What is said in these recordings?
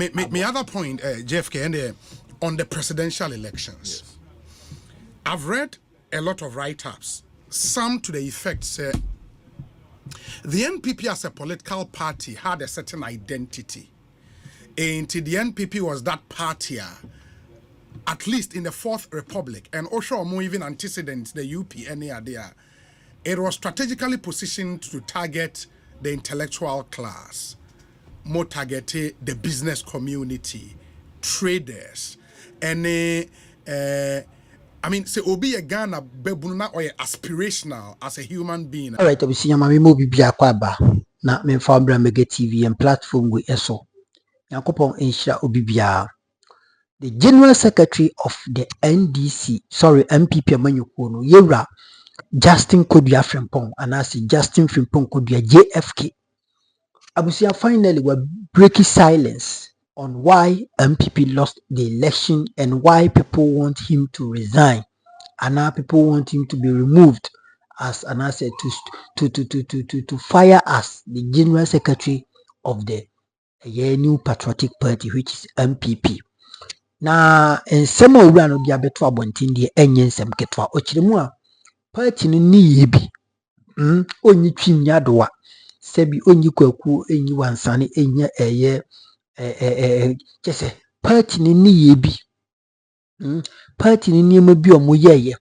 My other point, JFK, and on the presidential elections. Yes. I've read a lot of write-ups, some to the effect say the NPP as a political party had a certain identity. And the NPP was that party, at least in the Fourth Republic, and also more even antecedents, the UP, any idea. It was strategically positioned to target the intellectual class, more targeted the business community, traders, and I mean, say obi a Ghana bebuna or aspirational as a human being. All right, obviously, I'm a movie kwaba na me founder mega TV and platform we eso. Yakopon insha obibia. The General Secretary of the NPP Amanyukono, Yera Justin Frimpong, and I say Justin Frimpong Kodua, JFK. Abusia finally were breaking silence on why MPP lost the election and why people want him to resign, and now people want him to be removed as an asset to fire as the General Secretary of the New Patriotic Party, which is MPP. Na nsɛm a owura no de abeto abɔnten de enye nsɛm ketwa okyeremu a party no ni yebi onyi twimnya doa sɛbi onyi kwaku enyi wansane enye ɛyɛ kyese party no ni yebi party no niema bi omo yeye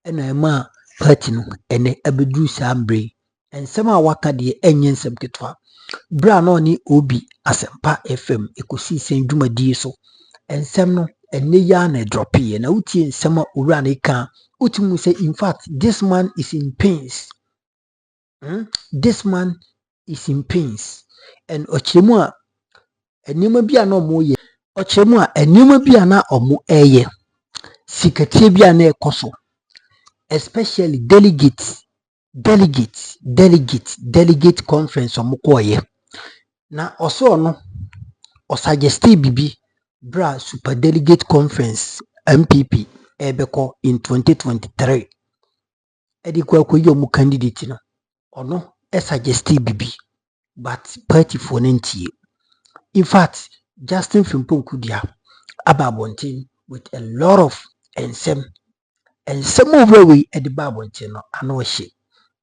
ɛna ɛma party no ene abeduru sambre nsɛm a waka de enye nsɛm ketwa bra na oni obi Asempa FM ekosi sen dwumadi so ensem no enne ya na drop here na utie ensem a owura na ka utimu say in fact this man is in pains. This man is in pains and ochemu a enema bia na omo ye ochemu a enema bia na omo eye sikatie bia na ekoso especially delegate conference omo koye na oso no o suggest bibi bra super delegate conference MPP ebeko in 2023 edi kwa yomu candidate no ono suggest bibi but party for ntie. In fact Justin Frimpong Kodua ababontin with a lot of ensem over we edi babontin no ano hye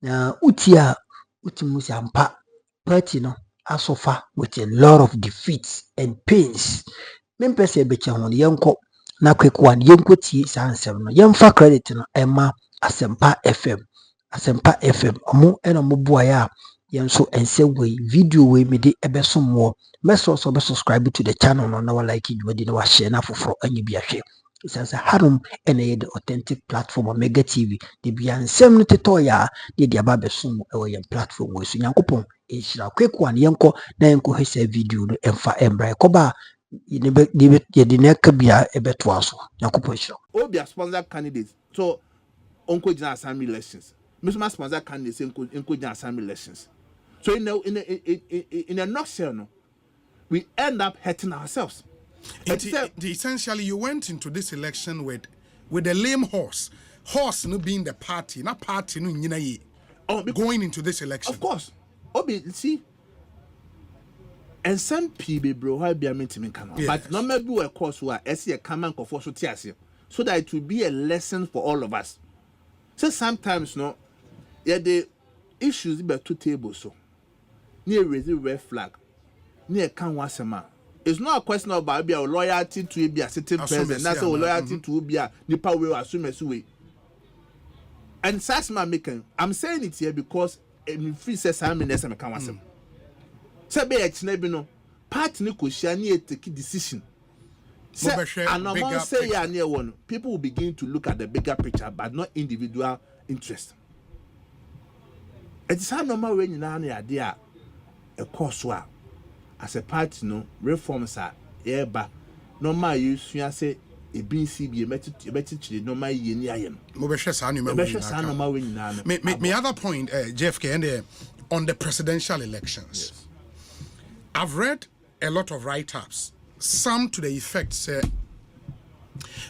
na utia utimusi ampa party no asofa with a lot of defeats and pains. Mempese becha hon yenko na kwekwan yenko tie sansem no yemfa credit no ema Asempa FM omo eno mo boya yenso ense we video we me de ebeso mo meso so be subscribe to the channel no na wa like it we de na wa share na foforo anyi bia hwe isansa harum ene the authentic platform Omega TV de bia nsem no tetoya de aba beso mo e we platform we so yankopon ehira kwekwan yenko na yenko hese video no emfa embra ekoba the neck be a beto aso yankopon ehira obia sponsor candidates so onko jina assembly elections Mr. sponsor candidates onko jina assembly elections so in a nutshell no we end up hurting ourselves. Essentially you went into this election with a lame horse no being the party not party no nyina ye going into this election. Of course obi see and some people bro how be a meeting but no maybe we course who are a common for so that it will be a lesson for all of us. So sometimes no the issues be two tables so near raise the red flag near can once a man. It's not a question about be a loyalty to be a certain president. That's a loyalty to be a nipa will assume as way. And such man making I'm saying it here because if free says I'm in this can once. So be a no party no share take decision. And I say yeah near one people will begin to look at the bigger picture but not individual interest. It's how normal when you know the idea a course as a party no reforms are but normal you say a BCB a normal yen. My other point, JFK, and on the presidential elections. Yes. I've read a lot of write-ups, some to the effect say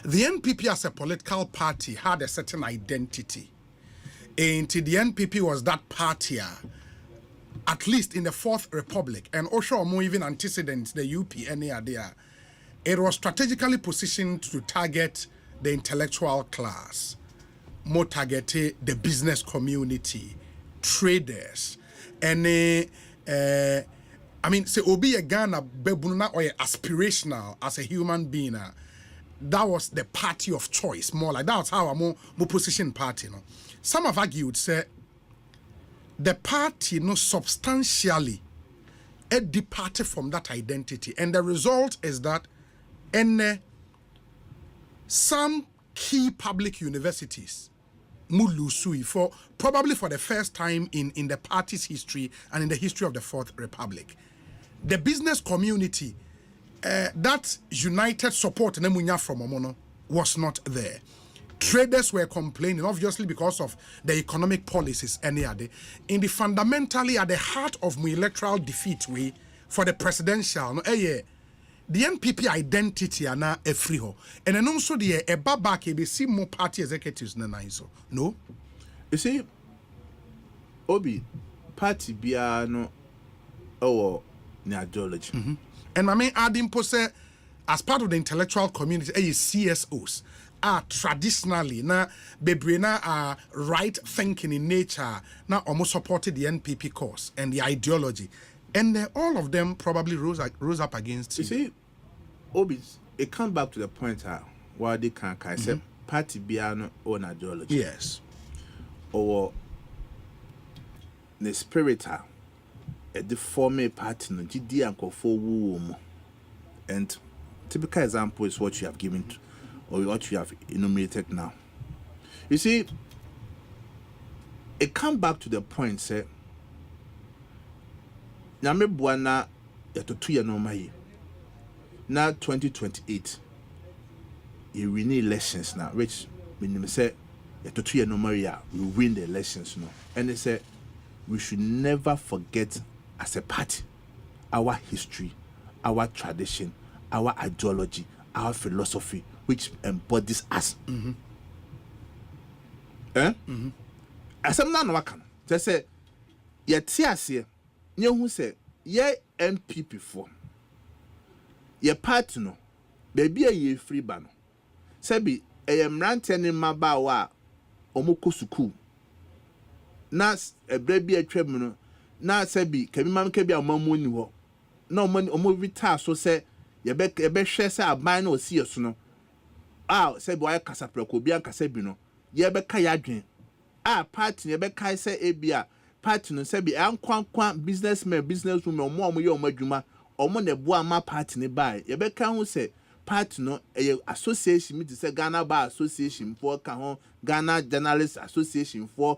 the NPP as a political party had a certain identity. And the NPP was that party, at least in the Fourth Republic, and also more even antecedents, the UP and there, it was strategically positioned to target the intellectual class, more targeted the business community, traders, and I mean, say obi a Ghana bebuna or aspirational as a human being. That was the party of choice, more like that's how I'm more position party. No, some have argued say the party substantially departed from that identity, and the result is that some key public universities mulusui for probably for the first time in the party's history and in the history of the Fourth Republic. The business community that united support nemunya from Omono was not there. Traders were complaining, obviously because of the economic policies in the fundamentally at the heart of my electoral defeat way for the presidential the NPP identity are now a free ho. And then also the a back be see more party executives so. No? You see, Obi, party biano or the ideology. And I mean adding pose as part of the intellectual community, CSOs are traditionally na bebrena are right thinking in nature, now almost supported the NPP cause and the ideology. And all of them probably rose up against you. See, Obi, it comes back to the point why they can't say party biano own ideology. Yes. Or the spirit the former party no GD and for womb. And typical example is what you have given to, or what you have enumerated now. You see, it comes back to the point, say, Name Buana Yatotuya no Mai. Now 2028, you win the elections now, which when they say Yatotuya no Maria, we win the elections now. And they say we should never forget as a party our history, our tradition, our ideology, our philosophy, which embodies us. As I'm not working, they say, ye tears you who say, ye NPP form. Ye party no, baby a ye free bano. Sebi, am ranting in my bawa, omoko suku. Nas a baby a tremuno, na sebi, kebimam kebia mamuni wo. No money omo vita so say, ye be share say a man or see us no. Sebi wa kasa preko bian kasebino, ye be kayadwin. Party ye be kai say ebia. Party no say be ankwankwan businessmen businesswomen omo ye omo adwuma omo na bo ama party ne bai ye be kan ho say party no association meet say Ghana Bar Association for ka ho Ghana Journalists Association for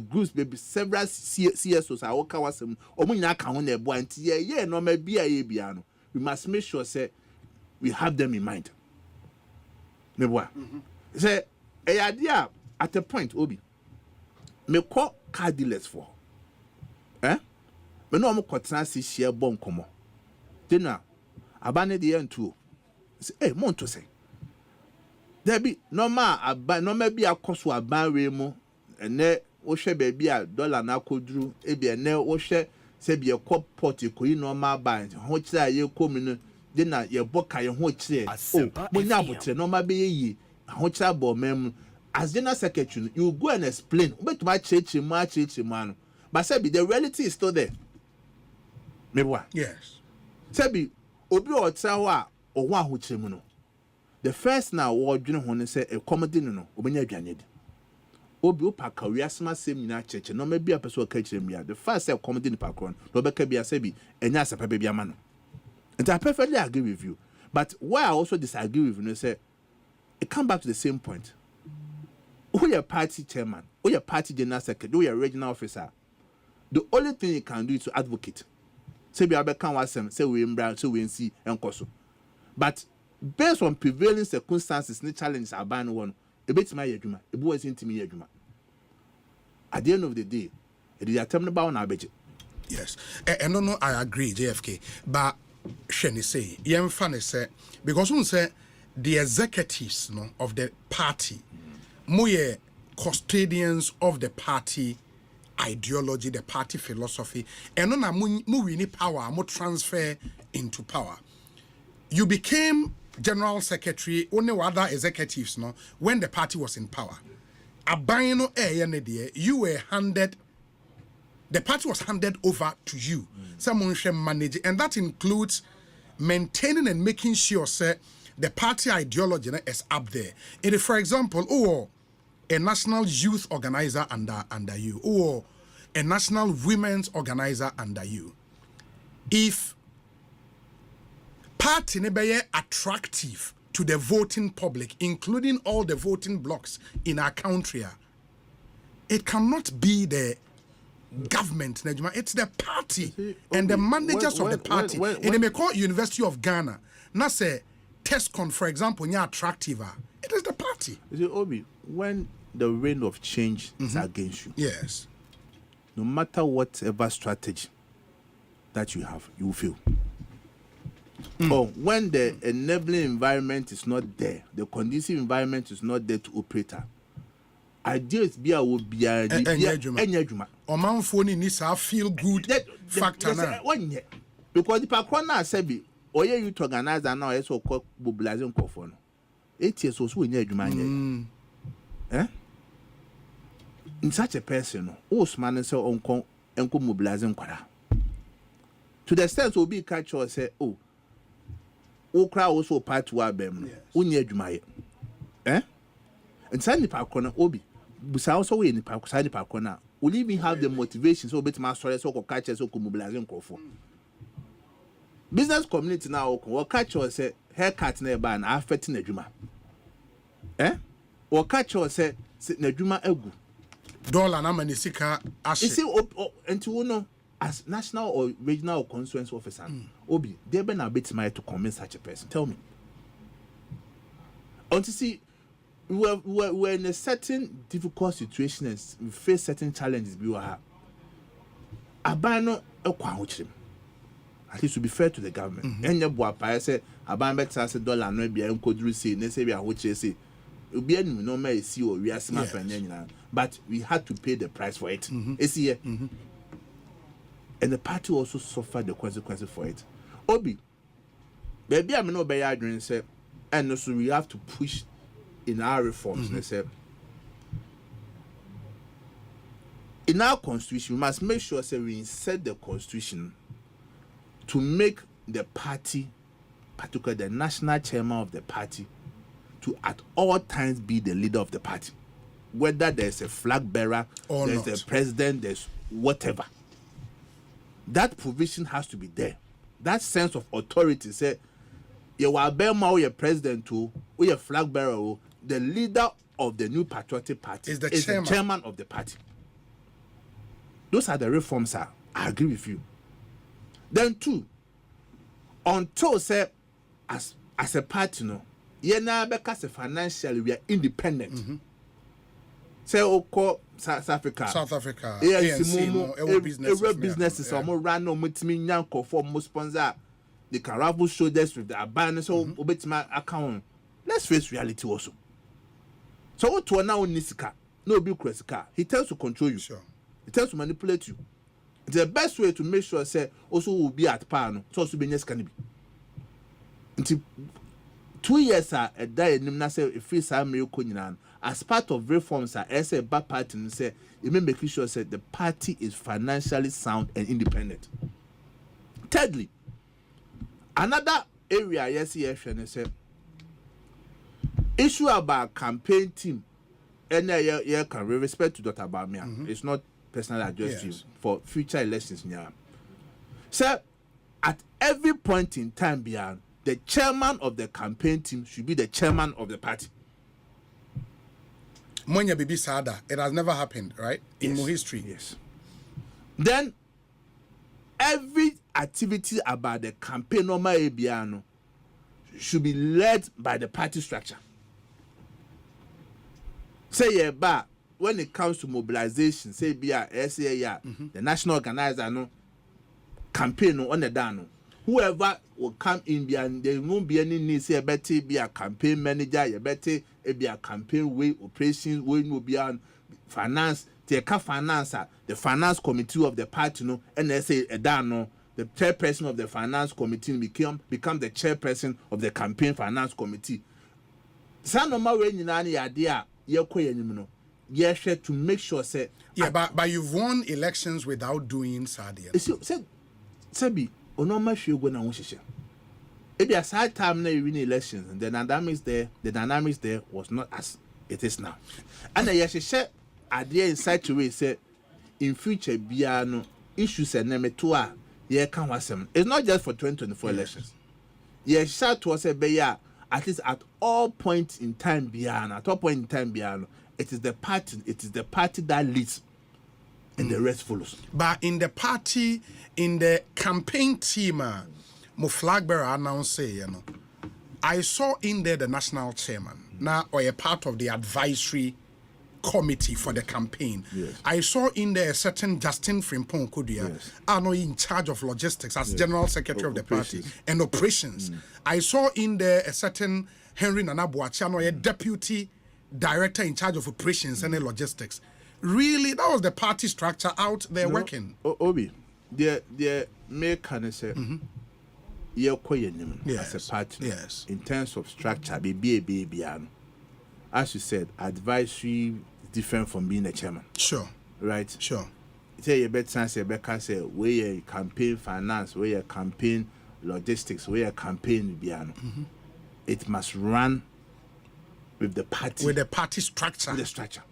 groups baby several CSOs are work wasem omo nya ka ho na bo anti ye no ma bia ye bia no we must make sure say we have them in mind me boa say idea at a point Obi me call car dealers for me no am kwatena si share bon komo dena abane de entu say mo nto say there be normal aba normal bi akoso aban we mu ene wo hwe ba bi a dollar na akoduru e bi ene wo hwe se bi ekọ port ekoyi normal ban ho kira ye komi no dena ye boka ye ho kire mo nya abotre normal be yi ho kira bo mem as general secretary you go and explain betuma cheche mu anu. But Sebi, the reality is still there. Maybe what? Yes. Sebi, obi o tsawa o wa ho chemu no. The first now wo dwene ho ne say e comedy no obenya adwane di. Obi o pa career sma sem nyina cheche no ma bia person ka kire mia. The first say comedy ni pa kron. No be ka bia Sebi enya asapa bia ma no. And I perfectly agree with you. But why I also disagree with you say it come back to the same point. Who your party chairman, who your party general secretary, who your regional officer. The only thing you can do is to advocate. Say we can wasem, say we embra, say we see and koso. But based on prevailing circumstances, the challenges are ban one. A bit my yajuma, a boy is into me yajuma. At the end of the day, it is a term about our budget. Yes, and no, I agree, JFK. But Shani say, young funny say, because we say the executives of the party, more custodians of the party ideology, the party philosophy, and on a win power, more transfer into power. You became general secretary, only other executives, no, when the party was in power. You were handed, the party was handed over to you. Someone should manage it, and that includes maintaining and making sure, sir, the party ideology is up there. If, for example, a national youth organizer under you, or a national women's organizer under you, if party be attractive to the voting public, including all the voting blocks in our country, it cannot be the government, it's the party and the managers of the party. And they may call University of Ghana. Now say TESCON, for example, you're attractive. It is the party. You see, Obi, when the reign of change is against you, yes, no matter whatever strategy that you have, you will fail. Or when the enabling environment is not there, the conducive environment is not there to operate. Ideas will be a Oman needs a feel good factor now. Because the Pakwana said, or you to organize and now it's called mobilizing for 8 years or so in your eh? In such a person, Osman and so on and mobilizing quara. To the extent will be catch or say, oh, Okra also part to our bem, Unya Jumai. Eh? And Sandy Pakona Obi. But also in the park, side the park now. Will even have the motivation so bit master so catch so mobilizing for business community now or catch or say haircut near ban affecting the Juma. Eh? Or catch or say Nejuma Egu. Dollar Namanisika Ash. You see, and to know as national or regional constituency officer, Obi, they been a bit smart to convince such a person. Tell me. On to see. We're in a certain difficult situation and we face certain challenges. Abano ekwahochim. At least to be fair to the government. Enye boapa say aban better say dollar no bia enkoduru say na say we ahoche say. Obi anu no ma esi o wi asema nyina. But we had to pay the price for it. Esi here. And the party also suffered the consequences for it. Obi, baby, I'm no be adwin say and so we have to push in our reforms, they say, in our constitution, we must make sure we insert the constitution to make the party, particularly the national chairman of the party, to at all times be the leader of the party. Whether there's a flag bearer, or there's a president, there's whatever. That provision has to be there. That sense of authority, say, you are a president too, or a flag bearer. The leader of the New Patriotic Party is the chairman of the party. Those are the reforms, sir. I agree with you. Then two, until say as a party, no, because financially we are independent. Say South Africa. Every businesses are more run no much for most sponsor. They can raffle shoulders with the abandon so obey my account. Let's face reality also. So what to now Nisika, no be car. He tells to control you. Sure. He tells to manipulate you. It's the best way to make sure say also will be at par. No, so also be next can be. Until 2 years a die nimna say if free some miracle as part of reforms as a back party and say it may make sure say the party is financially sound and independent. Thirdly, another area yes and say issue about campaign team and yeah can respect to Dr. Bamia. It's not personal address to you for future elections. So at every point in time beyond, the chairman of the campaign team should be the chairman of the party. Monya Bibi Sada, it has never happened, right? In more history. Yes. Then every activity about the campaign normal Ebiano should be led by the party structure. Say but when it comes to mobilization, say the national organizer no campaign on the down. Whoever will come in behind, there won't be any need say better be a campaign manager, you better be a campaign way operations way no be finance, the finance committee of the party, no, and they say no, the chairperson of the finance committee become the chairperson of the campaign finance committee. Some of my way in any idea, you're to make sure say but you've won elections without doing Sadia. Sebi, onoma shogo na wonshisha. It is hard time now you win elections, and the dynamics there was not as it is now. And the yashisha idea in such a way say in future biano issues and name to ye can wasem. It's not just for 2024 elections. Yes, shot was a beya at least at all points in time biano, it is the party that leads and the rest follows. But in the party, in the campaign team, my flag bearer announced, I saw in there the national chairman, now or a part of the advisory committee for the campaign. Yes. I saw in there a certain Justin Frimpong Kodua, in charge of logistics as general secretary of the party and operations. I saw in there a certain Henry Nanabuachi, a deputy director in charge of operations and logistics. Really, that was the party structure out there working. Obi, the make can say, as a party. Yes. In terms of structure, be as you said, advisory is different from being a chairman. Sure. Right. Sure. Say you better say, where you campaign finance, where you campaign logistics, where you campaign biano. It must run with the party. With the party structure. With the structure.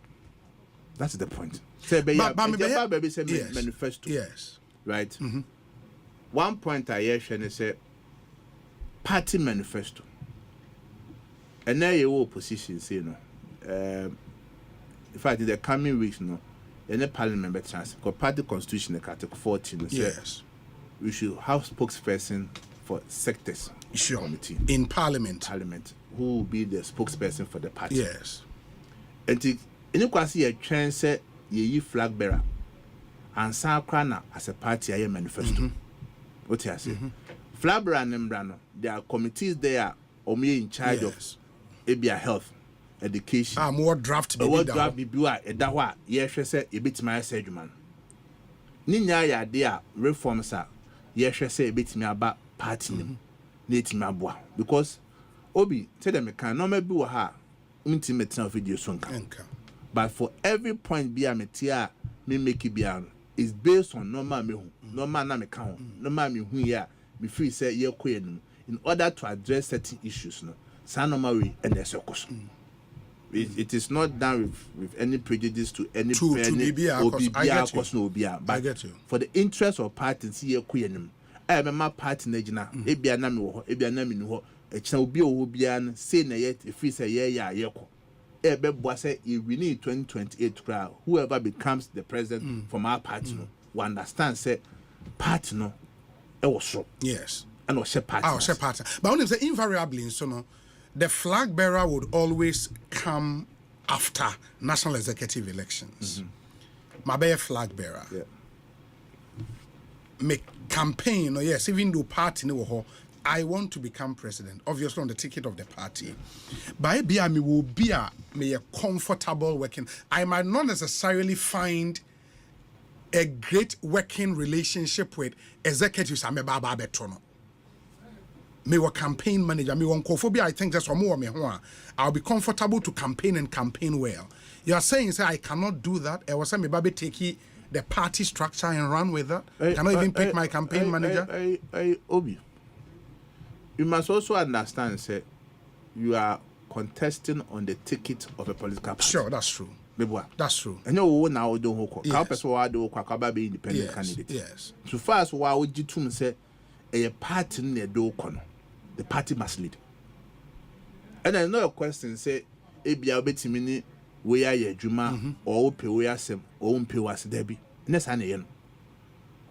That's the point. Say, manifesto. Yes. Right. One point I hear and say party manifesto. And now your opposition say no. In fact, in the coming weeks, no, any parliament better chance because party constitution Article 14 yes, we should have spokesperson for sectors committee in parliament who will be the spokesperson for the party. Yes. And in quasi a trend say ye flag bearer and Sakrana as a party I manifesto. What you say? Flag bearer and Membrano, there are committees there or me in charge of Abia health, education. More draft be dawa yes say a bit my man. Ninya ya there reforms are yes say a bit me about party name because Obi tell them can no maybe ha intimate video sonka. But for every point be a metia me make it be is based on normal me normal na me count normal me who ya me free say ye in order to address certain issues no Sanomari and the circus. It is not done with any prejudice to any but for the interest of parties here queen I remember party najina ebia na me wo ebia na me ni ho e kina obi o bia no say na yet if we say ya yeko e be boa say we need 2028 crowd whoever becomes the president from our party no we understand say party no e was so yes and was party but when you say invariably so no the flag bearer would always come after national executive elections. My flag bearer. Yeah. Make campaign, or yes, even though party no, I want to become president, obviously on the ticket of the party. But me will be a comfortable working. I might not necessarily find a great working relationship with executives. I'm a baba betrono. Me were campaign manager, me one cophobia. I think that's what more me. I'll be comfortable to campaign and campaign well. You are saying, say, I cannot do that. I was saying, me baby take the party structure and run with that. Cannot even pick my campaign manager. Obi, you must also understand, say, you are contesting on the ticket of a political party. Sure, that's true. That's true. And you now don't ho. How person wa do kwa be independent candidate. Yes. So far as wa ojitum say a party ne do kono. The party must lead. And another question say, Ebia betimi ni we are juma or pe we asem or pe was debi. Next an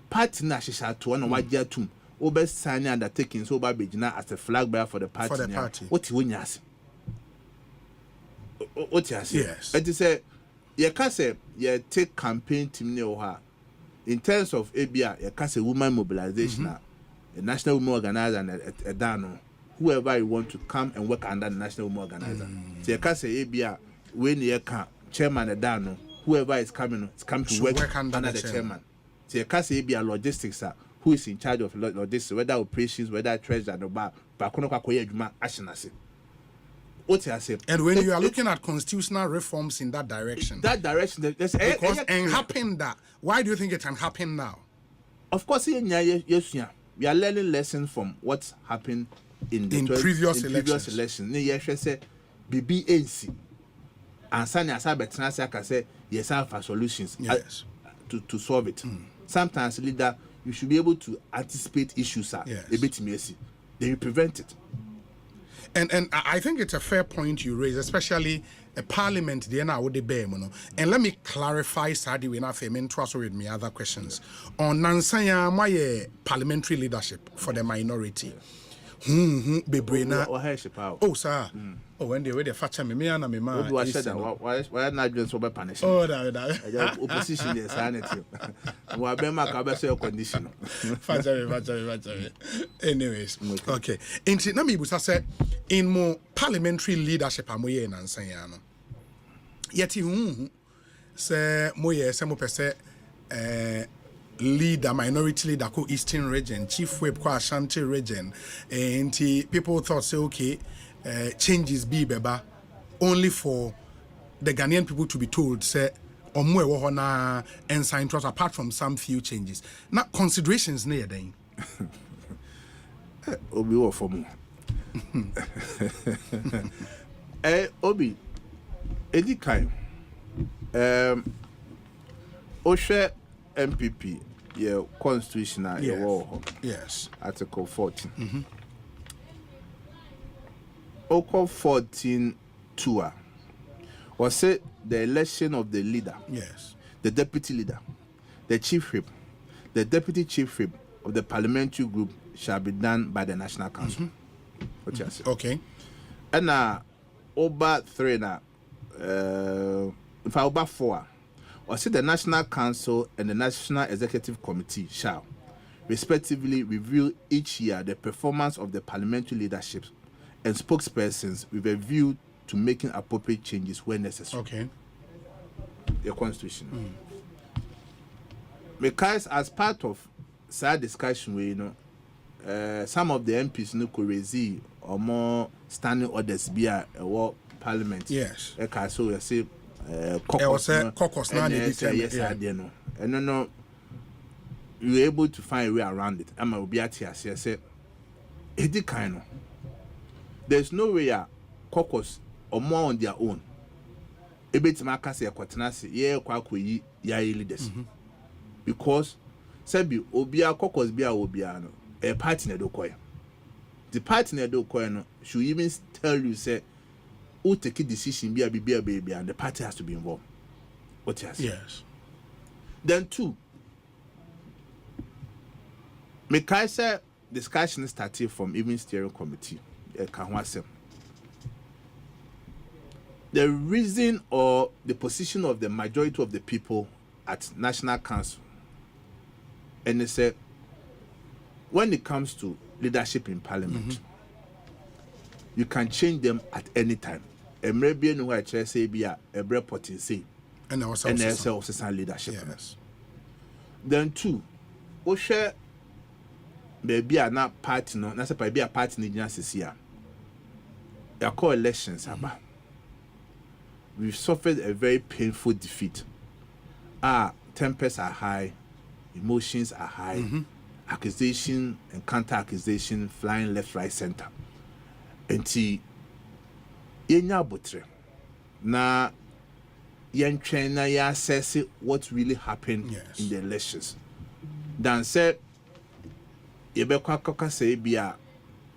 party na shisha to one wajia tum. Obe signing undertaking so ba bejina as a flag bearer for the party. For the party. What you nyase? What you say? Yes. And say, you can say you take campaign team ne oha. In terms of Ebia, you can say woman mobilization. A national women organizer and a dano, whoever you want to come and work under the national women organizer. So you can say ABA when you can chairman a dano, whoever is coming to work under the chairman. So you can't say be a logistics who is in charge of logistics, whether operations, whether treasury or bar, but and when you are looking at constitutional reforms in that direction, because and happen that, why do you think it can happen now? Of course, yes, we are learning lessons from what's happened in previous elections. Yes, say BBNC and Sanya Sabetrana can say yes, I have solutions to solve it. Sometimes, leader, you should be able to anticipate issues a bit messy. Then you prevent it. And I think it's a fair point you raise, especially a parliament. And let me clarify, Sadi, when I with me other questions on Nansanya, my parliamentary leadership for the minority. Oh, sir. Oh, when they were the facha me and me man. Why not just over punish? Oh, that opposition is sanity. Why be my cabin condition? Anyways, okay. In Nami Busa said in more parliamentary leadership, Amoye and Ansayano. Yet he say Moye Samo leader, minority leader, Eastern region, chief whip, Ashanti region, and people thought, say, okay, changes be beba only for the Ghanaian people to be told, say, Omwe and sign trust apart from some few changes. Now, considerations near then. Obi or for more. Obi, Eddie Kaim, Oshe NPP. Yeah, constitutional. Yes. Article 14. Article 14 tour was say the election of the leader. Yes. The deputy leader, the chief whip, the deputy chief whip of the parliamentary group shall be done by the National Council. What you say? Okay. And over 3 now, if I over 4. Or say the National Council and the National Executive Committee shall, respectively, review each year the performance of the parliamentary leadership and spokespersons with a view to making appropriate changes when necessary. Okay. The Constitution. Because as part of sad discussion, some of the MPs could raise or more standing orders be a Parliament. Yes. So we say. Caucus now yes, no. And no, you were able to find a way around it. I'm a Biatia say, it kind of. There's no way a caucus or more on their own. A bit Marcus, a quatanasi, quack, ya leaders. Because, Sabi, Obia caucus be a Obiano, a partner do coin. The partner do coin should even tell you, say, who take a decision be a baby and the party has to be involved. What you say? Yes. Then 2. Mekaisa discussion started from even steering committee. The reason or the position of the majority of the people at National Council, and they said when it comes to leadership in Parliament, you can change them at any time. And maybe no I say be a reporting say and also leadership. Yes. Then 2, we share maybe a not party no, not be a party in this year. Your call elections about. We've suffered a very painful defeat. Tempers are high, emotions are high, accusation and counter accusation flying left, right, center. Enti yenya botre na yentwen na ya assess what really happened in the elections. Dan said yebekwa koka say bia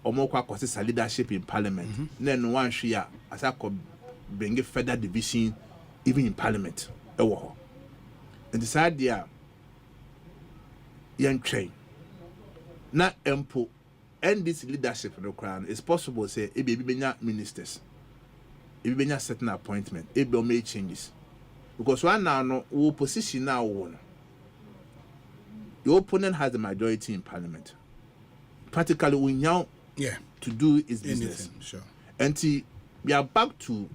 omokwa kwose leadership in Parliament. Then one share as I could bring a further division even in Parliament. And decide there yentwen na empo and this leadership in the crown is possible say it be ministers, it be certain appointment, it be make changes. Because right now no position now one. Your opponent has the majority in Parliament. Practically we now to do his business. Sure. Until we are back to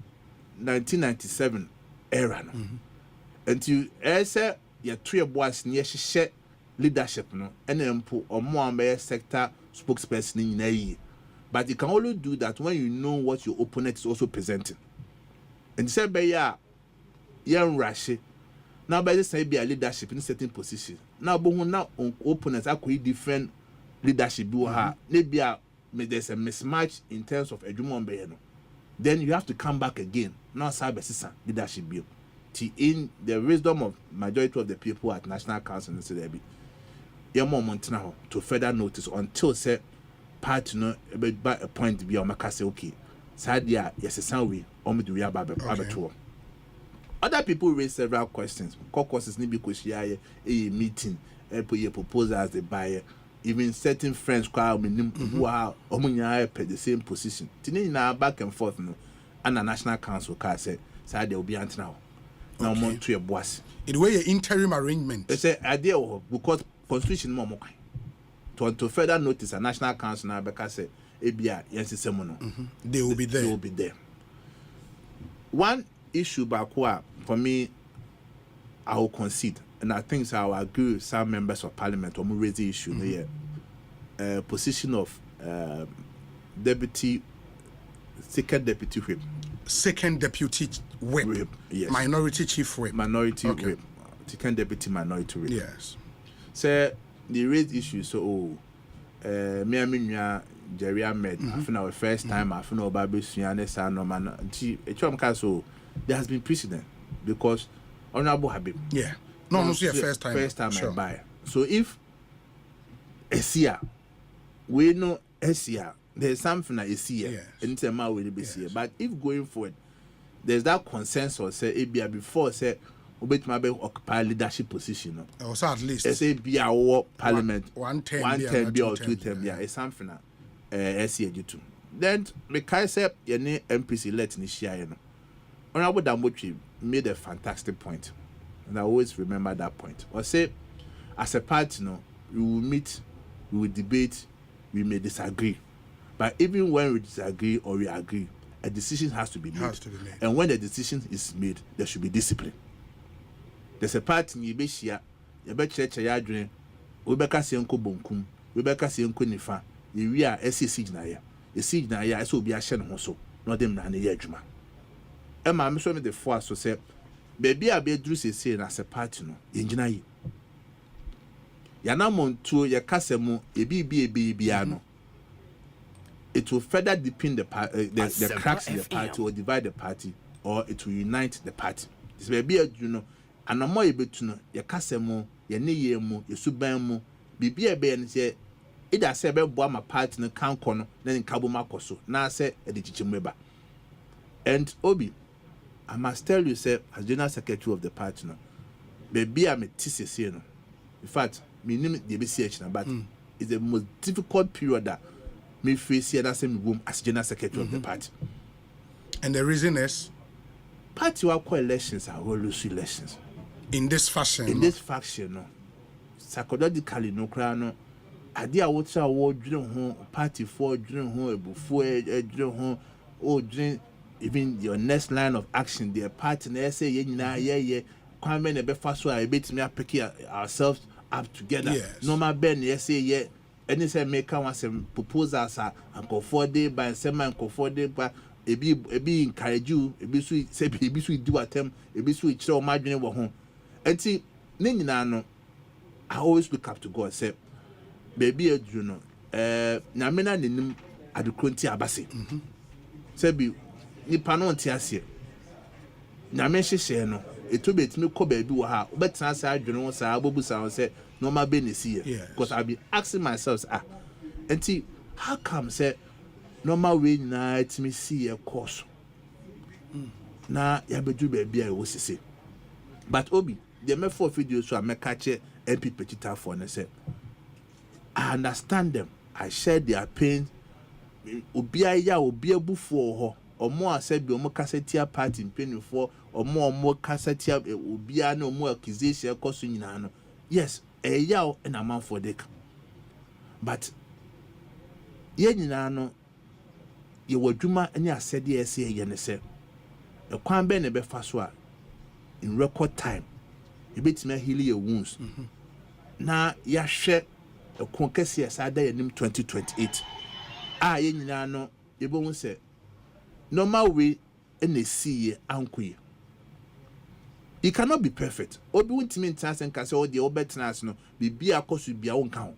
1997 era. until say your 3 boys near share leadership no and empo or more sector spokesperson in a year. But you can only do that when you know what your opponent is also presenting. And say by young rush now by this time be a leadership in certain position. Now but now opponents are quite different leadership do maybe there's a mismatch in terms of edumon. Then you have to come back again. Now cyber leadership bill. In the wisdom of majority of the people at National Council and say to further notice until say party no by a point be on say okay. Sadia yes sound we do we have other people raise several questions. Caucuses need be a meeting, a proposal as the buyer. Even certain friends who are the same position. Today now back and forth no, and the National Council can say they will be anti now. Now more to your boss. It was an interim arrangement. They say idea because constitution more to further notice a National Council now because say ABI yes they will be there. They will be there. One issue back for me, I will concede, and I think so I will agree with some members of Parliament on raise the issue. Position of second deputy whip. Second deputy whip. Yes. Minority chief whip. Minority whip. Second deputy minority whip. Yes. So the raise issue. So me and Jerry Ahmed. I think our first time. I think our Baby Suyane Sanom. So there has been precedent because Honorable Habib. Yeah. No, first time. First time I buy. So if Asia, we know Asia, there's something that is here. Yes. And it's a man will be here. But if going forward, there's that consensus. Say ABI before say obet my occupy leadership position. Also at least say be our Parliament one term or 2 term. Yeah, it's something that SCA too. Then because say any MPC let ni share no. Honorable Dambochi made a fantastic point, and I always remember that point. Or say, as a party, we will meet, we will debate, we may disagree, but even when we disagree or we agree, a decision has to be made. And when the decision is made, there should be discipline. There's a party you be share, you be church yadrin, we be kasi enko bonkum, we be kasi enko nifa, we are SCC na ya, the siege na ya, so be a shen hoso, not them na ne yejuma. Emma, I'm showing the force to say, baby, I be Drew say as a party no, engineer. Yanamon to your casemo, a BBA. It will further deepen the cracks in the party or divide the party, or it will unite the party. This may be a and no more able to know your casemo, your neyemo, your subamo, BBA and say, it has said, my party no count corner, then in Kabumakoso, now say a digital and Obi. I must tell you, sir, as General Secretary of the party, baby, I'm a thesis here. In fact, me name the BCH, but it's the most difficult period that me face here in the same room as General Secretary of the party. And the reason is? Party will call elections and will lose elections. In this fashion? In this fashion, no. Psychologically, no crown. Idea what's our word, dream home, party for, dream home, before, dream home, oh, dream. Even your next line of action, their partner say, yeah, come in a bit faster, I bet me pick ourselves up together. Yes. Normal Ben, yes, yeah, any say make some proposals and go 4 day by 7 and go 4 day, but it be encourage you, it be sweet, say, it be sweet do attempt, it be sweet, show my dream home. And see, Nino, I always look up to God, say, baby, you know, Namina Nim at the Crunty Abasi. Say, nipa no ntiase na me hyehyɛ no eto betimi kɔ baabi wɔ ha obetena sa adwene wo sa abobusa wo sɛ no ma be nesi because I be asking myself enti how come say normal way na etimi see a course na ya bedu baabi a wo sisi but Obi the me for video so ameka che NPP General for ne say I understand them, I share their pain. Obi aya obi abufuo ho omo asebi omo kasetia party mpenifo omo kasetia obi a na omo accusation ekoso nyina no yes eya na man for dek but ye nyina no ye wadwuma ne asede ese ye ne se ekwan be ne be fa so a in record time ebetime heal your wounds na ya hwe ekon kese sada yanim 2028 ye nyina no yebohu se normal way na see ankoye. It cannot be perfect. Obi wuntimi ntase nka se o de obetena ase no bibia akoso bia wonka ho.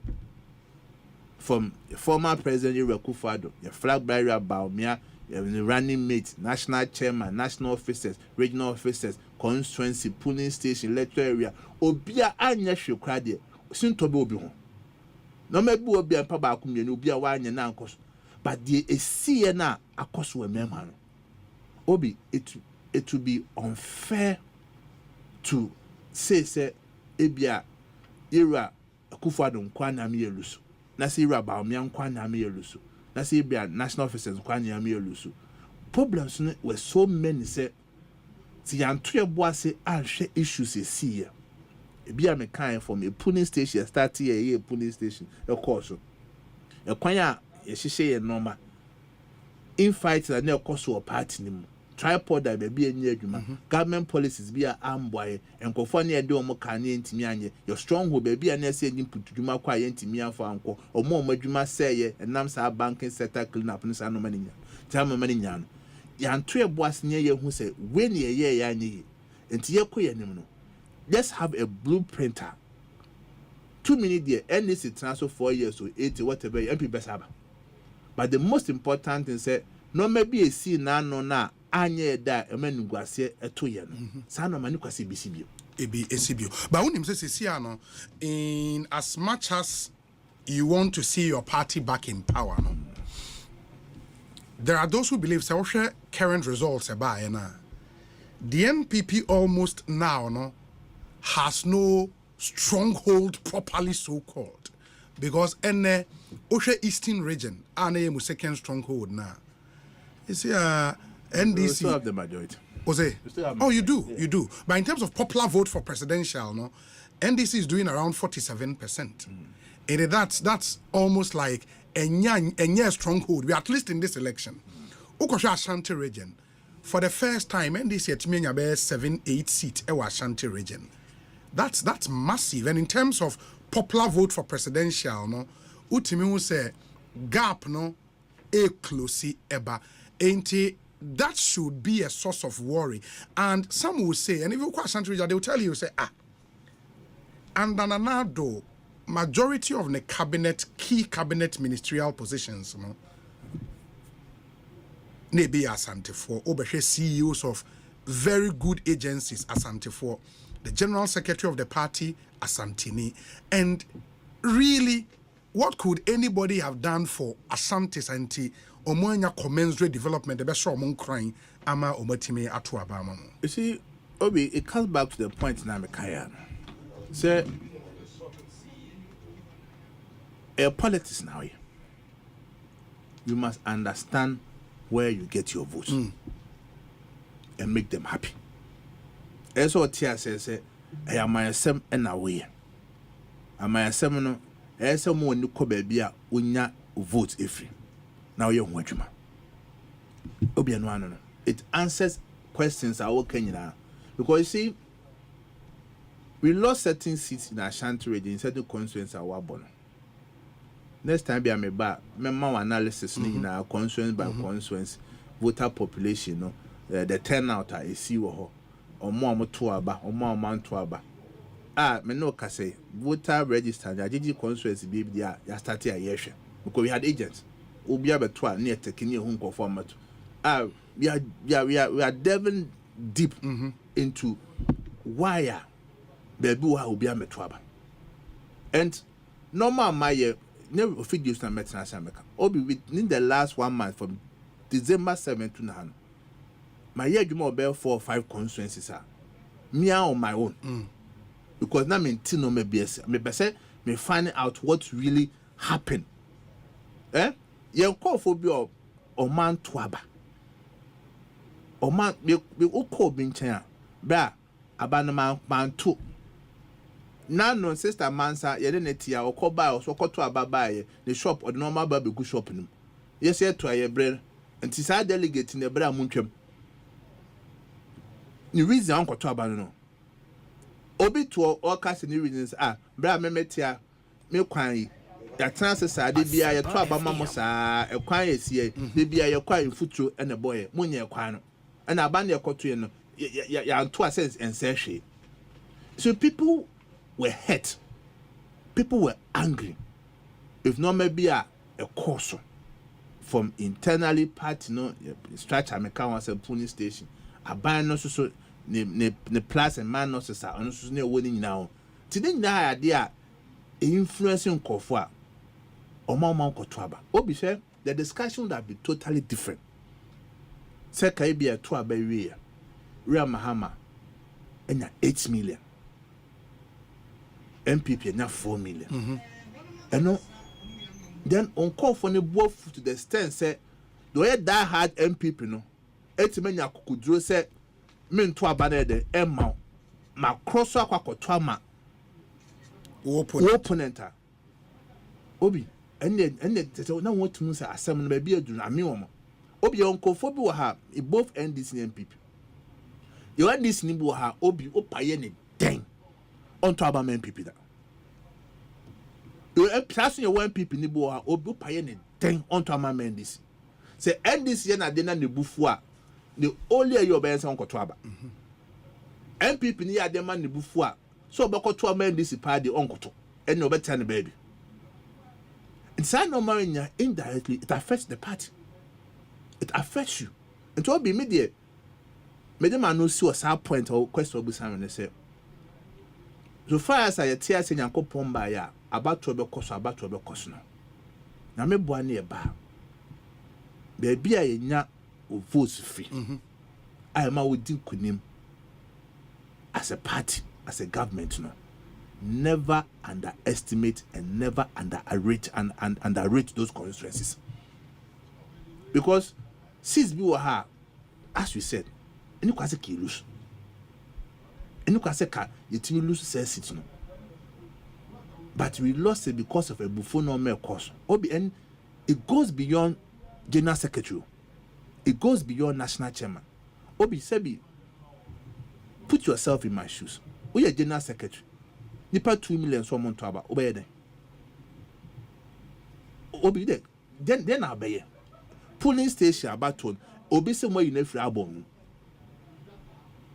From the former president Akufo-Addo, the flag bearer Baumia, the running mate, national chairman, national officers, regional officers, constituency, polling station, electoral area, obia anya hwekra de sin to be obi ho. No maybe obi ampa ba akumye no obi a wanya na ankoso. But the esi na akoso we mema no. Obi it would be unfair to say ebia era Akufo-Addo nkwa na me yeluso. Na say era Baumia nkwa na me yeluso. Na say ebia national officers nkwa na me yeluso. Problems were so many say ti yanto ebo ase ahwe issues esi ya. Ebia me kan from a polling station start here a polling station e course. E kwan a ye hihye ye normal. In fight na e course o party ni mu. Tripod that be any adwuma government policies be a amboy enkofo na ede omo ka na ntimi anye your stronghold be na say input dwuma kwa ye ntimi afo anko omo adwuma say enam sa banking sector clean up no sa no mani nya tama mani nya no ya nto ebo asenya ye hu say when ye ya anye enti ye ko ye nim no let's have a blueprinter 2 minutes there NDC transfer 4 years or 80 whatever MP besaba. But the most important thing say no maybe a see na no na anye da emanugwase eto ye no sa no mani kwase bisibio ebi esibio but when him say no in as much as you want to see your party back in power no there are those who believe say current results about na the NPP almost now no has no stronghold properly so called because in Eastern region ane second stronghold now you see NDC we still have the majority. Jose? Oh, you do, yeah. You do. But in terms of popular vote for presidential, no, NDC is doing around 47%. And that's almost like a near stronghold. We are at least in this election. Ukosha Ashanti region, for the first time, NDC at Menya 7-8 seats in Ashanti region. That's massive. And in terms of popular vote for presidential, no, Utimi say gap no a close eba ain't. That should be a source of worry. And some will say, and if you question they will tell you, say, and Nanado, majority of the cabinet, key cabinet ministerial positions, you know, maybe Asante for, Obeshe CEOs of very good agencies, Asante for, the general secretary of the party, Asantini, and really, what could anybody have done for Asante Santi? Omonya commensurate development the best among crying ama omatime atu abama. You see, Obi, it comes back to the point now Mekaya. Say a politics now. You must understand where you get your votes and make them happy. As what Tia says, I am my sem and away. Am I a seminal? As someone who could be a unya vote if now you're watching. It answers questions I will Kenya because you see, we lost certain seats in Ashanti region in certain constituencies are born. Next time be a me back, member analysis in our constituency by constituency, voter population, no, the turnout I see or more tuaba or more man tuaba. Me no say voter register, the GG constituency be there, ya started a year because we had agents. We are near taking your home format. We are delving deep into why baby will be a metwaba. And normal my never figures na metina America. Obi within the last 1 month from December 7 to now. My year you more 4 or 5 constituencies are me on my own. Because now me no me BS. Me find out what really happened. Yen call for be o man twaba o man be o call bin chen bra abana man to na no sister mansa ye de netia o call buy o so call to ababa ye the shop or the normal baby go shop nim yes ye to aye bre nti sa delegate ne bra muntwam ni reason an call to abana no obi to all cast in reasons bra me metia me kwan ya trans sa de bia ya to abama mo sa e kwan esie de bia ya kwan futuro e na boy munye kwan no e na aba na ekoto no ya to sense and say. So people were hurt, people were angry, if not maybe a course from internally part structure me can was a police station aban no so ne plus and man no so sa ono so ne woni nyina today na idea influencing nkofo a omama nkoto aba obi say the discussion would have been totally different. Say kai bia to aba wie Real Mahama enya 8 million, NPP enya 4 million. And then on call for the both to the extent say the way that hard NPP no etimenya kukudro say men to aba de emma ma cross akwakoto ama opponent obi ene tete na want to say asem no be adu na me wo obi onkofo bi wo ha both NDC and NPP you want this ni bi wo ha obi opaye ne den onto aba NPP da you plus your one NPP ni bi wo ha obi opaye ne den onto aba NDC say NDC na de na ne bufu a the only you be say onkoto aba NPP ni ya de ma ne bufu a so obekoto aba NDC party onkoto ene obeta ne baby. It's no marriage indirectly, it affects the party. It affects you. And to be media, Madam no see what's our point or question of Simon say. So far as I tear saying Uncle Pomba ya about to be cost about to be cost now. Now me boy near bar. Baby I nya of votes free. I am out with him as a party, as a government no. Never underestimate and never underrate and underrate those constituencies. Because since we were here, as we said, any kwase ki lose. Any kwase ka yetimi lose says it no. But we lost it because of a buffon normal cause. And it goes beyond general secretary. It goes beyond national chairman. Obi Sebi, put yourself in my shoes. We are general secretary. Nipa 2 million so monto aba obeye den obi de then abeye polling station about to obi se mo yina free abon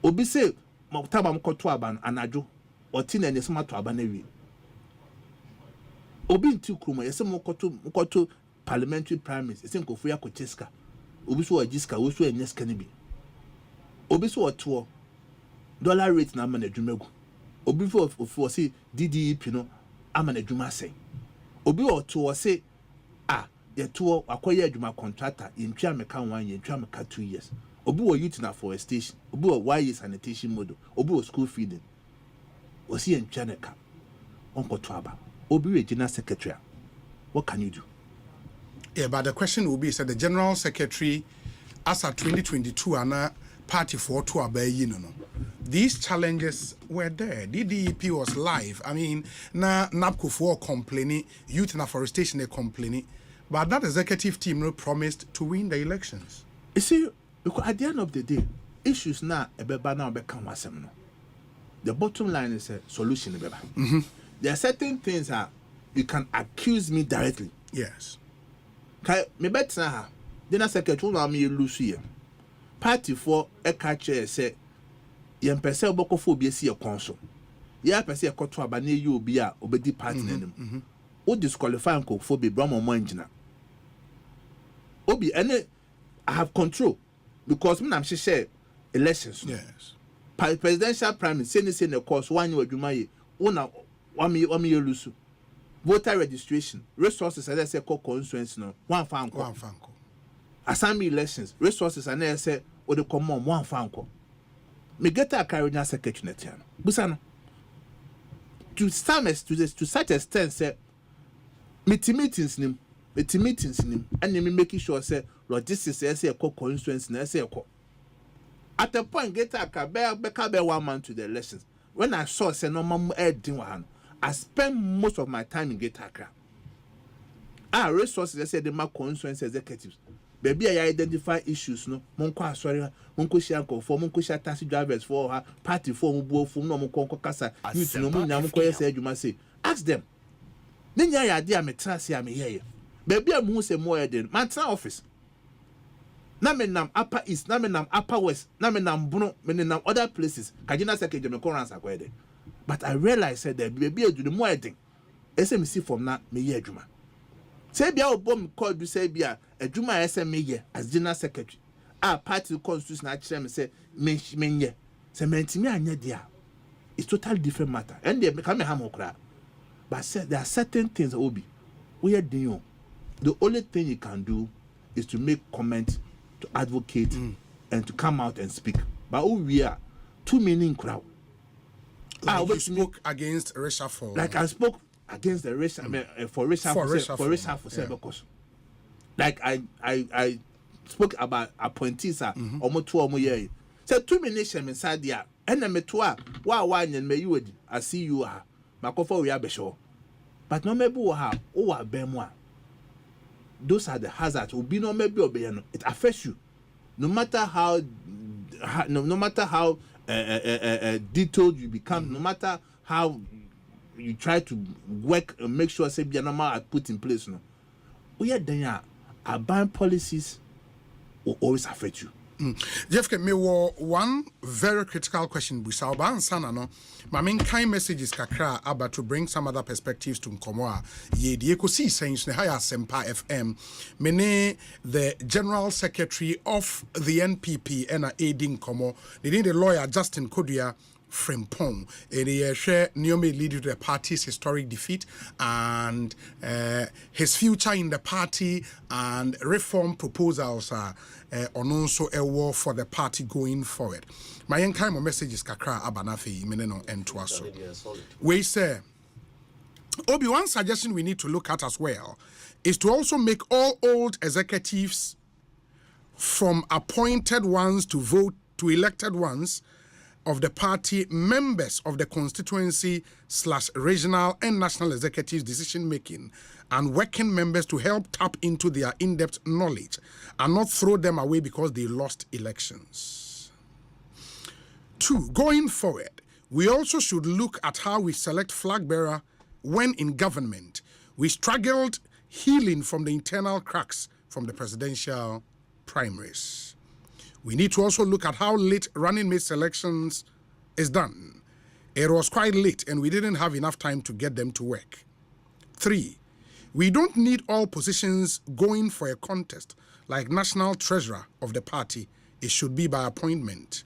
obi se mo taba mo koto aba anajo oti na ne sema to aba na wi obi nti kroma yese mo koto parliamentary primaries ese nkofu ya kocheska obi so ajiska wo so enyeska ne bi obi so oto dollar rate na man adwumegu obi for say DDP no ama na adwuma say obi oto say ye to akoye adwuma contractor yentwa meka 1 year yentwa meka 2 years obi wo youth na forestation obi wo 1 year sanitation model obi wo school feeding o see yentwa neka onkoto aba obi regional secretary. What can you do? Yeah, but the question will be, so the general secretary as at 2022 and party for to obey, you know. These challenges were there. DDEP was live. I mean, na NAPCO for complaining, youth and afforestation they complaining, but that executive team promised to win the elections. You see, because at the end of the day, issues now ebeba now become wasem no. The bottom line is a solution ebeba. There are certain things that you can accuse me directly. Yes. Kai me better ha. Then secretary na me lose here. Party for a catcher say yem pese obokofo bi esi ekonso ya pese ekoto aba na eyi obi a obedi party nanim o disqualify nkofo be bra mo ngina obi ene I have control because me am share elections. Yes. Presidential primary say ne course one year adwuma ye una wami lose voter registration resources and say constituency no one fanko assembly elections resources and say o de common one fanko me get a carrying secretary netiano busano to such extent say meetings nim and me making sure say logistics say a constituency na say at the point get a be 1 month to the elections when I saw say no mama one I spend most of my time in Greater Accra. Resources I say the my constituency executives baby I identify issues no monko sorry monko share for monko share taxi drivers for her party for mbo for no monko kasa youth no mun nyam ko yesa adwuma say ask them nenya ya de ametra se am here baby am hu say mo eden mantra office na me nam upper east na me nam upper west na me nam Bruno me nam other places kajina second me ko ransa ko eden but I realized that baby adu the mo eden ese see from na me ye adwuma say bia obom call do say bia adwuma ese me ye as general secretary party constitution na kire me say me ye say mentimi anya dia it's totally different matter and they come me ham okra but say there are certain things obi we are doing the only thing you can do is to make comment to advocate and to come out and speak but we are too many crowd like you spoke against reshuffle like I spoke against the racial for reshuffle like I spoke about appointees almost 2 years so 2 minutes inside there and me to wa and me you I see you are makofo we are sure but no maybe we have o bemwa those are the hazards will be no maybe obey it affects you no matter how detailed you become no matter how you try to work and make sure say normal are put in place no we are there our ban policies will always affect you. JFK, me one very critical question. Busa oba ansana no. My main kind message is kakra about to bring some other perspectives to Nkomoa. Ye di ekosi sense ne haya Sempa FM. Mene the General Secretary of the NPP and aiding Nkomo. They need the lawyer Justin Frimpong. He share Niome lead to the party's historic defeat and his future in the party and reform proposals are on also a war for the party going forward. My kind of message is kakra abanafi meneno entwaso. We say Obi, one suggestion we need to look at as well is to also make all old executives from appointed ones to vote to elected ones of the party members of the constituency/regional and national executives decision making and working members to help tap into their in-depth knowledge and not throw them away because they lost elections. 2, going forward, we also should look at how we select flag bearer when in government. We struggled healing from the internal cracks from the presidential primaries. We need to also look at how late running mate selections is done. It was quite late and we didn't have enough time to get them to work. 3, we don't need all positions going for a contest like national treasurer of the party. It should be by appointment.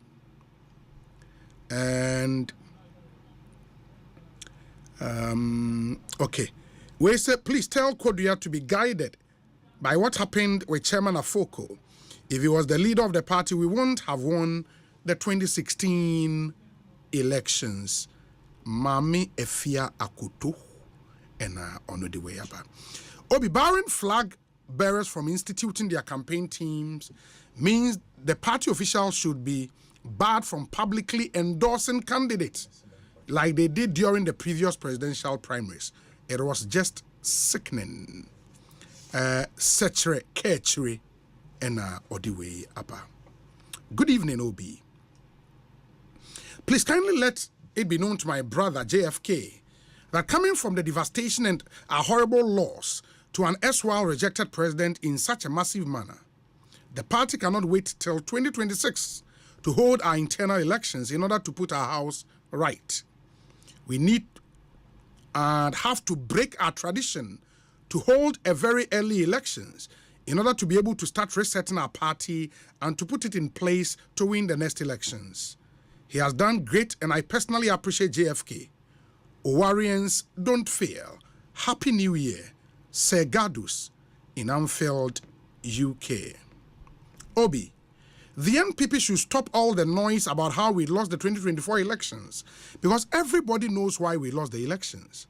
And, okay. We say, please tell Kodua to be guided by what happened with Chairman Afoko. If he was the leader of the party, we wouldn't have won the 2016 elections. Mami Efia Akutu and on the way up. Obi, barring flag bearers from instituting their campaign teams means the party officials should be barred from publicly endorsing candidates like they did during the previous presidential primaries. It was just sickening. Sechere Kechere and Odiwe Abba. Good evening, Obi. Please kindly let it be known to my brother JFK that coming from the devastation and a horrible loss to an erstwhile rejected president in such a massive manner, the party cannot wait till 2026 to hold our internal elections in order to put our house right. We need and have to break our tradition to hold a very early elections in order to be able to start resetting our party and to put it in place to win the next elections. He has done great and I personally appreciate JFK. Owarians, don't fail. Happy New Year. Sir Gadus in Anfield, UK. Obi, the NPP should stop all the noise about how we lost the 2024 elections because everybody knows why we lost the elections.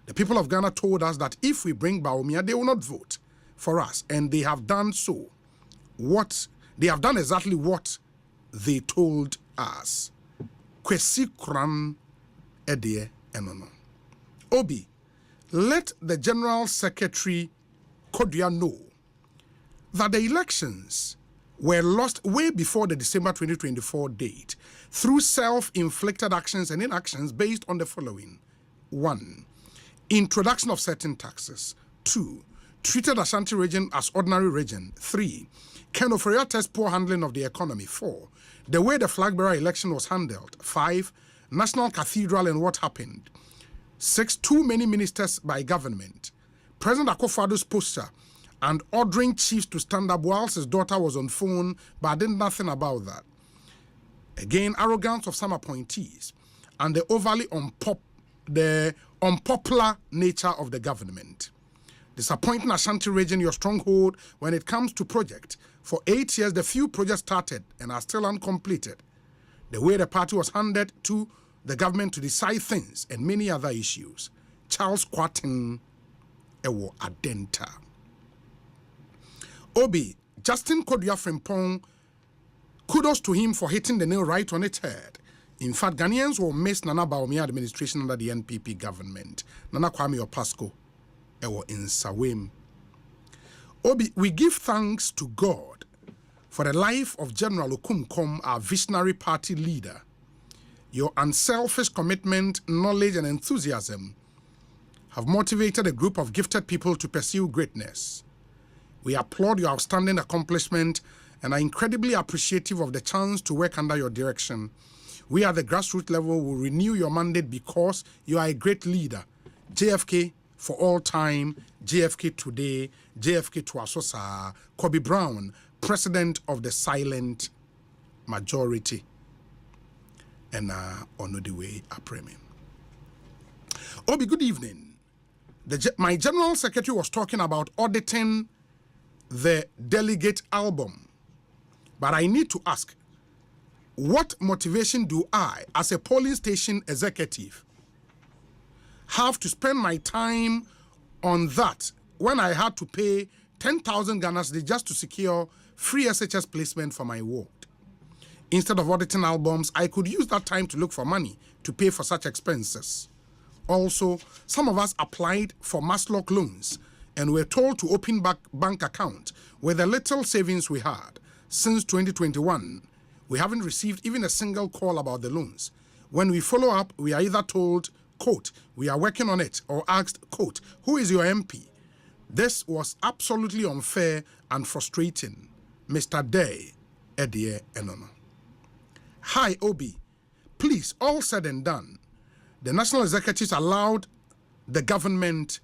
The people of Ghana told us that if we bring Baumia, they will not vote for us, and they have done so. They have done exactly what they told us. Kwesi Kran Edie Enono. Obi, let the General Secretary Kodua know that the elections were lost way before the December 2024 date through self-inflicted actions and inactions based on the following. 1. Introduction of certain taxes. 2. Treated Ashanti region as ordinary region. 3. Ken Ofori-Attah's poor handling of the economy. 4. The way the flag bearer election was handled. 5. National Cathedral and what happened. 6. Too many ministers by government. President Akufo-Addo's posture and ordering chiefs to stand up whilst his daughter was on phone, but did nothing about that. Again, arrogance of some appointees and the overly unpopular nature of the government. Disappointing Ashanti region your stronghold when it comes to project. For 8 years, the few projects started and are still uncompleted. The way the party was handed to the government to decide things and many other issues. Charles Kwatin Ewo Adenta. Obi, Justin Frimpong Kodua, kudos to him for hitting the nail right on its head. In fact, Ghanaians will miss Nana Bawumia administration under the NPP government. Nana Kwame Opasco Ewo Insawem. Obi, we give thanks to God for the life of General Okumkom, our visionary party leader. Your unselfish commitment, knowledge, and enthusiasm have motivated a group of gifted people to pursue greatness. We applaud your outstanding accomplishment and are incredibly appreciative of the chance to work under your direction. We at the grassroots level will renew your mandate because you are a great leader. JFK for all time, JFK today, JFK to Asosa, Kobe Brown, president of the silent majority. And on the way, Apremi. Obi, good evening. My general secretary was talking about auditing the delegate album. But I need to ask, what motivation do I, as a polling station executive, have to spend my time on that when I had to pay 10,000 Ghana cedis just to secure free SHS placement for my ward? Instead of auditing albums, I could use that time to look for money to pay for such expenses. Also, some of us applied for Maslock loans and were told to open bank account with the little savings we had. Since 2021, we haven't received even a single call about the loans. When we follow up, we are either told, quote, we are working on it, or asked, quote, who is your MP? This was absolutely unfair and frustrating. Mr. Day, Edie Enono. Hi, Obi. Please, all said and done, the national executives allowed the government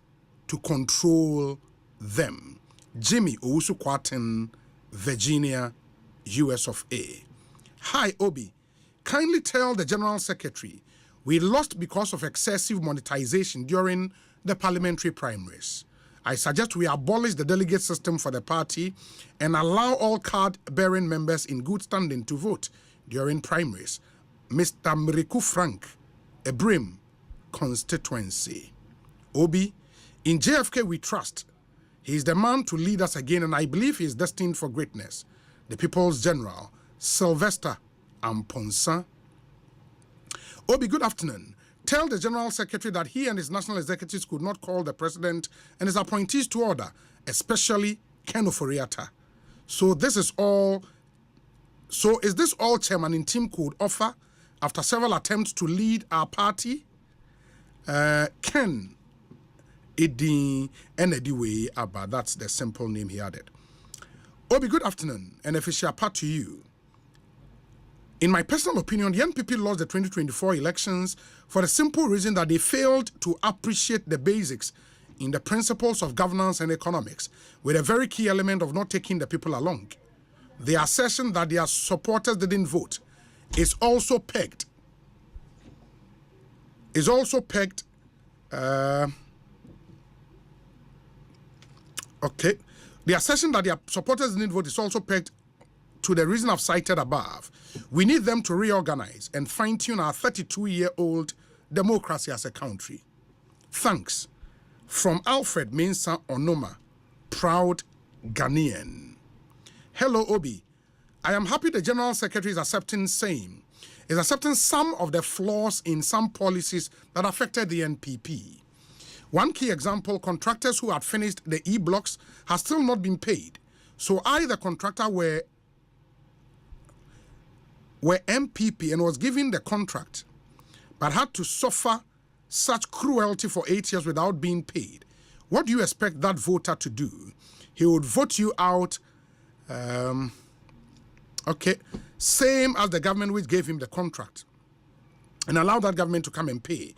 to control them. Jimmy Owusu Kwatin, Virginia, US of A. Hi, Obi. Kindly tell the General Secretary we lost because of excessive monetization during the parliamentary primaries. I suggest we abolish the delegate system for the party and allow all card-bearing members in good standing to vote during primaries. Mr. Mriku Frank, Ebrim constituency. Obi, in JFK we trust. He is the man to lead us again, and I believe he is destined for greatness. The People's General, Sylvester Amponsa. Obi, good afternoon. Tell the General Secretary that he and his national executives could not call the President and his appointees to order, especially Ken Ofori-Attah. So is this all Chairman in Team could offer after several attempts to lead our party? Ken Idi Enediwe Abba, that's the simple name he added. Obi, good afternoon, and official part to you. In my personal opinion, the NPP lost the 2024 elections for the simple reason that they failed to appreciate the basics in the principles of governance and economics, with a very key element of not taking the people along. The assertion that their supporters didn't vote is also pegged. The assertion that their supporters didn't vote is also pegged to the reason I've cited above. We need them to reorganize and fine-tune our 32-year-old democracy as a country. Thanks. From Alfred Mensah Onoma, proud Ghanaian. Hello, Obi. I am happy the General Secretary is accepting some of the flaws in some policies that affected the NPP. One key example, contractors who had finished the E-blocks have still not been paid. So I, the contractor, were MPP and was given the contract, but had to suffer such cruelty for 8 years without being paid. What do you expect that voter to do? He would vote you out, okay, same as the government which gave him the contract, and allow that government to come and pay.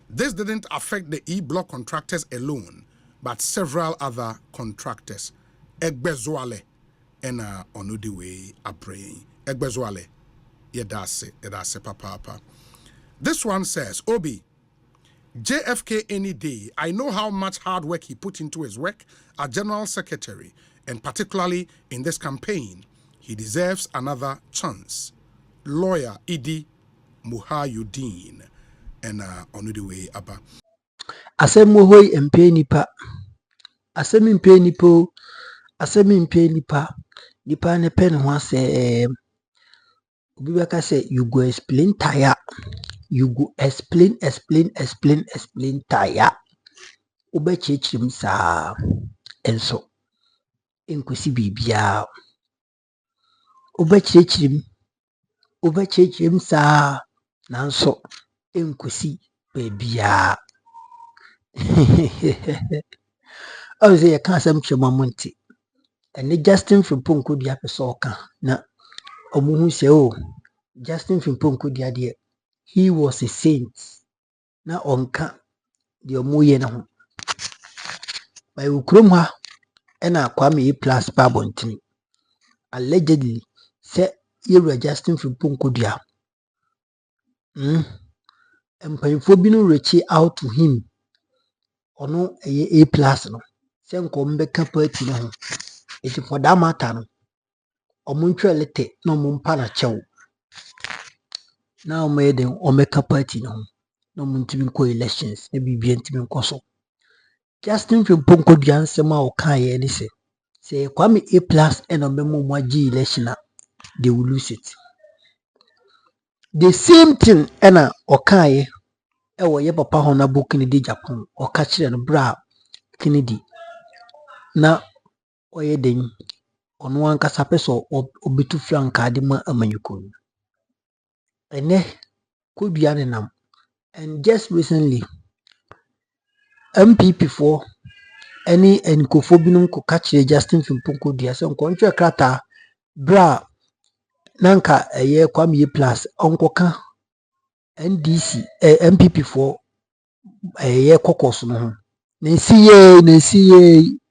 This didn't affect the E-block contractors alone, but several other contractors. Egbezuale and Onudiwe Abrain. Egbezuale. Yedase papa. This one says, Obi, JFK any day. I know how much hard work he put into his work as General Secretary, and particularly in this campaign. He deserves another chance. Lawyer Idi Muhayuddin and Onudiwe Abba. Asemu hoi mpe nipa. Asemi mpe nipo. Asemi mpe nipa. Nipa ne pen ho ase Obibaka say you go explain tire. You go explain tire. Ube chechim sa enso. Enkwesi bibia. Ube chechim sa nanso enkwesi bibia. I say I can't say monte. And Justin Frimpong Kodua person kan na omuhu say oh Justin Frimpong Kodua there he was a saint na onka the omuye na ho by ukrom ha na Kwame A+ Babontin allegedly say you Justin Frimpong Kodua mpanyimfo bi no reach out to him ono A+ no say nkom beka party no ho it for that matter no omuntwelete no mumpa na chew na omeden omeka party no no muntimi ko elections e bibia ntimi nkoso Justin Frimpong Kodua nsema o kan ye ni se Kwame A+ and omemo mwaji election they will lose it. The same thing ena okaye e wo ye papa ho na bo Kennedy Japan o ka kire no bra Kennedy na oye den ono ankasa peso obetu franka de ma amanyuko ene Kodua ne nam and just recently MPP for any enkofo binum ko ka kire Justin Frimpong Kodua se nko ntwe krata bra nanka eye Kwame A+ onkoka NDC MPP for eye kokos no ho na siye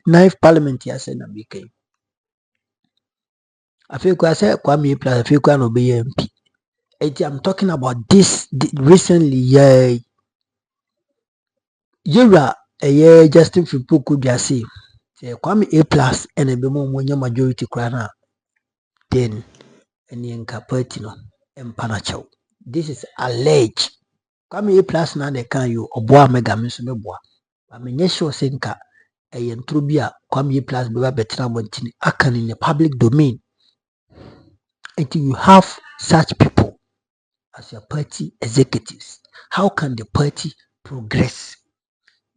9th parliament ya se na bk afeko ase Kwame A+ afeko na obe MP. I'm talking about this recently Yura eye Justin Frimpong Kodua say Kwame A+ and ebe mo majority krana then any enka party no empanacho. This is alleged. Kwame A+ na de kan you oboa mega me so meboa. But me nye sure say nka ntro bi a Kwame A+ beba betra montini akan in the public domain. Until you have such people as your party executives, how can the party progress?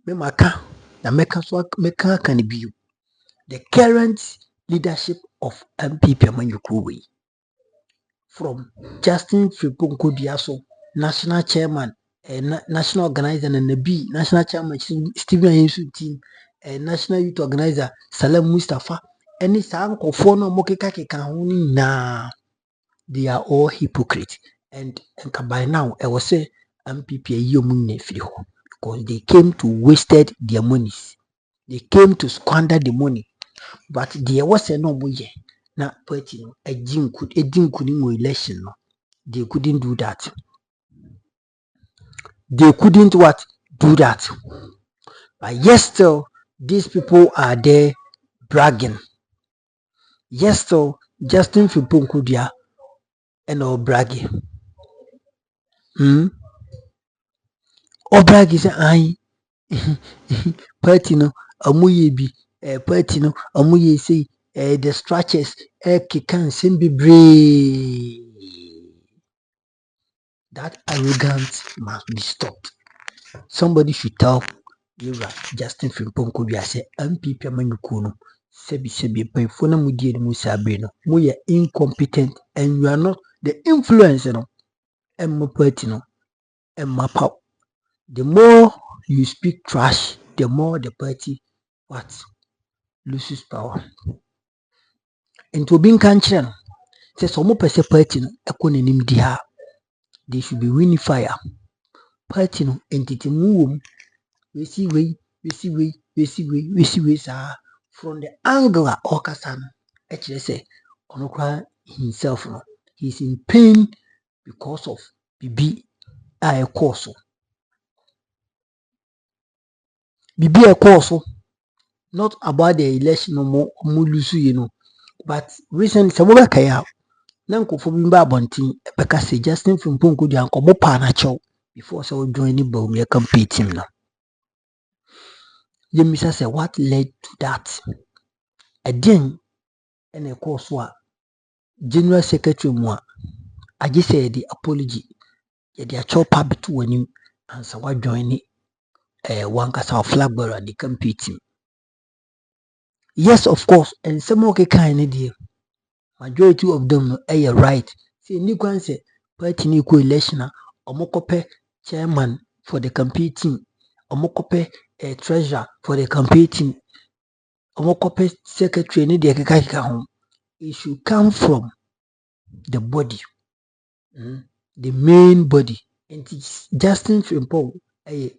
Me maka na meka can be you. The current leadership of MPP Amanyukuwe from Justin Frimpong Kodua so national chairman national organizer and the national chairman Stephen Ayensu team national youth organizer Salem Mustafa any sanko for no mokeka na they are all hypocrites and by now I was say MPP because they came to wasted their monies. They came to squander the money. But there was a no way na party no a jin could election no. They couldn't do that. They couldn't what do that. But yes still these people are there bragging. Yes still Justin Frimpong Kodua and all bragging. Or bragging say I party no amuye bi party no amuye say the structures can be brave. That arrogance must be stopped. Somebody should tell Justin Frimpong Kodua say MPP Amanyukuno sebi mpanyinfoɔ na mudi anim saa bere no moyɛ incompetent and you are not the influence no ɛmma party no ɛmma pow. The more you speak trash, the more the party what loses power. Nti obi nka nkyerɛ no sɛ sɛ ɔmo pɛ sɛ party no ɛkɔ n'anim di ha, they should be unified. Party no entitimu wɔ mu, wesi wei saa from the angle a ɔkasa no ɛkyerɛ sɛ ɔno koraa himself no he is in pain because of bibi a ɛkɔɔ so. Bibi a ɛkɔɔ so, not about the election no mo lose you know, but recently sɛ mobɛkae a na nkɔfoɔ bi ba abɔnten ɛbɛka sɛ Justin Frimpong Kodua nkɔmmɔ paa na kyɛw before sɛ wo join the Bawumia campaign team no. Yɛmmisa sɛ what led to that? Ɛdeɛn ɛna ɛkɔɔ so a General Secretary mu a agye sɛ yɛde apology yɛde akyɛw pa bɛto w'anim ansa woajoin ne wankasa flag bearer the campaign team. Yes, of course, and some of the kind idea. Majority of them no right. See, ni kwan say party ni ko election a omokope chairman for the campaign team, omokope treasurer for the campaign team, omokope secretary ni de keka ho. It should come from the body, the main body. And Justin Frimpong,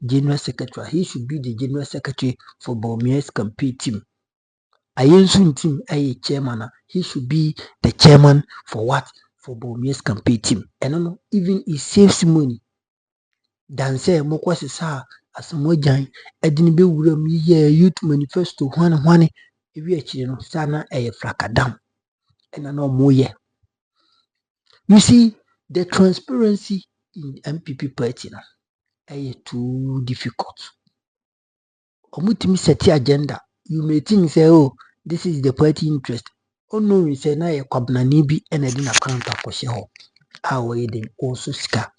general secretary, he should be the general secretary for Bawumia's campaign team. Ayensun team chairman, he should be the chairman for what? For Bawumia's campaign team. And no, even it saves money. Dan say mokwa sisa asamo jan edini be wura mi youth manifesto hwane ewi akire no sana frakadam. And no moye. You see, the transparency in NPP party now too difficult. Omutimi set agenda. You may think say, oh, this is the party interest. Oh no, we say na kwabna nibi ene di na account akoshe ho. Awe den also ska.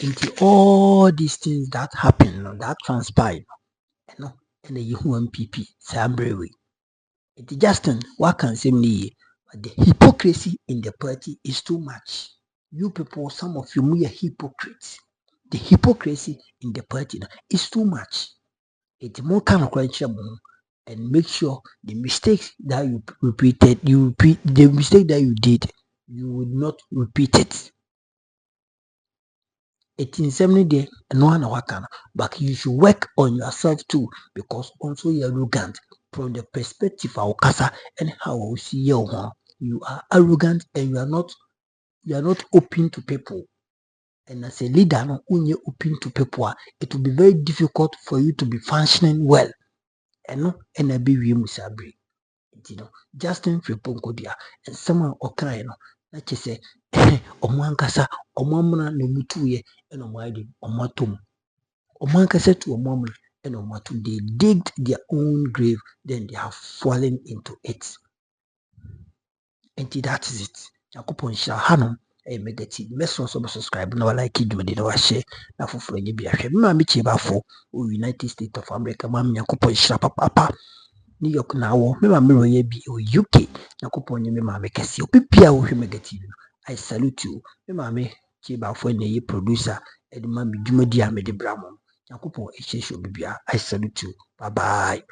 Into all these things that happen, that transpire, and the NPP Sambrewe. It Justin, what can say me? But the hypocrisy in the party is too much. You people, some of you are hypocrites. The hypocrisy in the party is too much. It's more kind of question, and make sure the mistakes that you repeated, the mistake that you did, you would not repeat it. It's in 70 days, no one wakana, but you should work on yourself too, because also you're arrogant from the perspective of Okasa and how we see you. You are arrogant and you are not open to people. And as a leader, no, when you're open to people, it will be very difficult for you to be functioning well. And no, and I be we musabri. You know, Justin Frimpong Kodua and someone okra no, like you say, Omwankasa, Omwamuna no mutuye, and Omwadi, Omwatum. Omwankasa to Omwamuna and Omwatu, they digged their own grave, then they have fallen into it. And that is it. Yakupon shall hanum. Mega TV. Let's also subscribe. No like it, do the share. Now for free, be a share. Mammy Chiba for United States of America. Mammy Yakupon Shapa Papa. New York now. Me mammy ye be UK. Yakupon ye mammy Cassie. Pipia with Mega TV. I salute you. Me mammy Chiba for any producer. And mammy Jumadia made the Bramon. Yakupon H. I salute you. Bye bye.